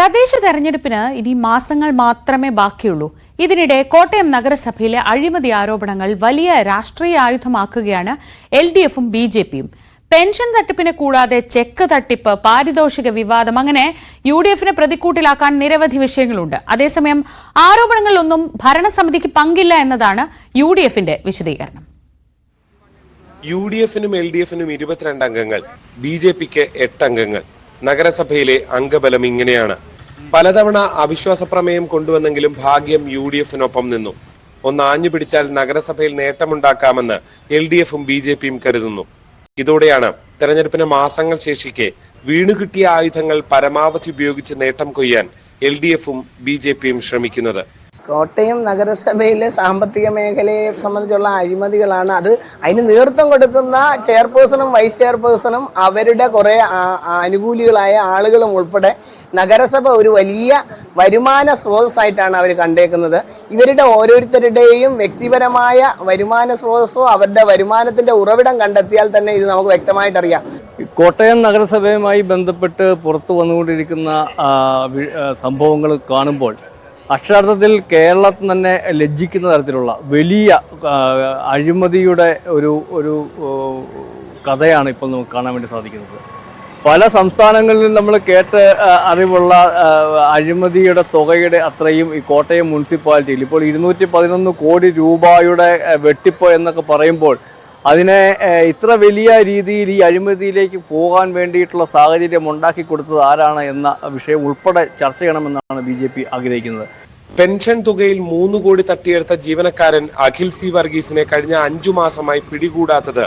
തദ്ദേശ തെരഞ്ഞെടുപ്പിന് ഇനി മാസങ്ങൾ മാത്രമേ ബാക്കിയുള്ളൂ. ഇതിനിടെ കോട്ടയം നഗരസഭയിലെ അഴിമതി ആരോപണങ്ങൾ വലിയ രാഷ്ട്രീയ ആയുധമാക്കുകയാണ് LDFും BJPയും. പെൻഷൻ തട്ടിപ്പിനെ കൂടാതെ ചെക്ക് തട്ടിപ്പ്, പാരിതോഷിക വിവാദം, അങ്ങനെ UDFനെ പ്രതിക്കൂട്ടിലാക്കാൻ നിരവധി വിഷയങ്ങളുണ്ട്. അതേസമയം ആരോപണങ്ങളിലൊന്നും ഭരണസമിതിക്ക് പങ്കില്ല എന്നതാണ് UDFന്റെ വിശദീകരണം. UDFനും LDFനും 22 അംഗങ്ങൾ, BJPക്ക് 8 അംഗങ്ങൾ. നഗരസഭയിലെ അംഗബലം ഇങ്ങനെയാണ്. പലതവണ അവിശ്വാസ പ്രമേയം കൊണ്ടുവന്നെങ്കിലും ഭാഗ്യം UDFനൊപ്പം നിന്നു. ഒന്ന് ആഞ്ഞു പിടിച്ചാൽ നഗരസഭയിൽ നേട്ടമുണ്ടാക്കാമെന്ന് LDFും BJPയും കരുതുന്നു. ഇതോടെയാണ് തെരഞ്ഞെടുപ്പിന് മാസങ്ങൾ ശേഷിക്കെ വീണുകിട്ടിയ ആയുധങ്ങൾ പരമാവധി ഉപയോഗിച്ച് നേട്ടം കൊയ്യാൻ LDFും BJPയും ശ്രമിക്കുന്നത്. കോട്ടയം നഗരസഭയിലെ സാമ്പത്തിക മേഖലയെ സംബന്ധിച്ചുള്ള അഴിമതികളാണ്. അതിന് നേതൃത്വം കൊടുക്കുന്ന ചെയർപേഴ്സണും വൈസ് ചെയർപേഴ്സണും അവരുടെ കുറേ അനുകൂലികളായ ആളുകളും ഉൾപ്പെടെ നഗരസഭ ഒരു വലിയ വരുമാന സ്രോതസ്സായിട്ടാണ് അവർ കണ്ടേക്കുന്നത്. ഇവരുടെ ഓരോരുത്തരുടെയും വ്യക്തിപരമായ വരുമാന സ്രോതസ്സോ അവരുടെ വരുമാനത്തിന്റെ ഉറവിടം കണ്ടെത്തിയാൽ തന്നെ ഇത് നമുക്ക് വ്യക്തമായിട്ടറിയാം. കോട്ടയം നഗരസഭയുമായി ബന്ധപ്പെട്ട് പുറത്തു വന്നുകൊണ്ടിരിക്കുന്ന സംഭവങ്ങൾ കാണുമ്പോൾ അക്ഷരാർത്ഥത്തിൽ കേരളത്തിൽ തന്നെ ലജ്ജിക്കുന്ന തരത്തിലുള്ള വലിയ അഴിമതിയുടെ ഒരു കഥയാണ് ഇപ്പോൾ നമുക്ക് കാണാൻ വേണ്ടി സാധിക്കുന്നത്. പല സംസ്ഥാനങ്ങളിലും നമ്മൾ കേട്ട് അറിവുള്ള അഴിമതിയുടെ തുകയുടെ അത്രയും ഈ കോട്ടയം മുനിസിപ്പാലിറ്റിയിൽ ഇപ്പോൾ 211 കോടി രൂപയുടെ വെട്ടിപ്പ് എന്നൊക്കെ പറയുമ്പോൾ അതിനെ ഇത്ര വലിയ രീതിയിൽ ഈ അഴിമതിയിലേക്ക് പോകാൻ വേണ്ടിയിട്ടുള്ള സാഹചര്യം ഉണ്ടാക്കി കൊടുത്തത് ആരാണ് എന്ന വിഷയം ഉൾപ്പെടെ ചർച്ച ചെയ്യണമെന്നാണ് BJP ആഗ്രഹിക്കുന്നത്. പെൻഷൻ തുകയിൽ 3 കോടി തട്ടിയെടുത്ത ജീവനക്കാരൻ അഖിൽ C വർഗീസിനെ കഴിഞ്ഞ 5 മാസമായി പിടികൂടാത്തത്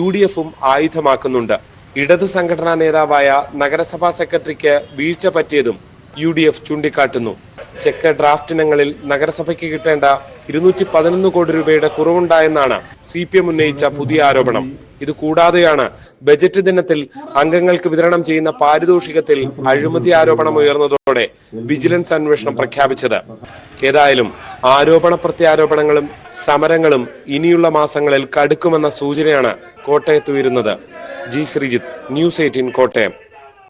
UDFും ആയുധമാക്കുന്നുണ്ട്. ഇടത് സംഘടനാ നേതാവായ നഗരസഭാ സെക്രട്ടറിക്ക് വീഴ്ച പറ്റിയതും UDF ചൂണ്ടിക്കാട്ടുന്നു. ചെക്ക് ഡ്രാഫ്റ്റ് ഇനങ്ങളിൽ നഗരസഭയ്ക്ക് കിട്ടേണ്ട 211 കോടി രൂപയുടെ കുറവുണ്ടായെന്നാണ് CPM ഉന്നയിച്ച പുതിയ ആരോപണം. ഇത് കൂടാതെയാണ് ബജറ്റ് ദിനത്തിൽ അംഗങ്ങൾക്ക് വിതരണം ചെയ്യുന്ന പാരിതോഷികത്തിൽ അഴിമതി ആരോപണം ഉയർന്നതോടെ വിജിലൻസ് അന്വേഷണം പ്രഖ്യാപിച്ചത്. ഏതായാലും ആരോപണ പ്രത്യാരോപണങ്ങളും സമരങ്ങളും ഇനിയുള്ള മാസങ്ങളിൽ കടുക്കുമെന്ന സൂചനയാണ് കോട്ടയത്ത് ഉയരുന്നത്. G. ശ്രീജിത്ത്, News 18 കോട്ടയം.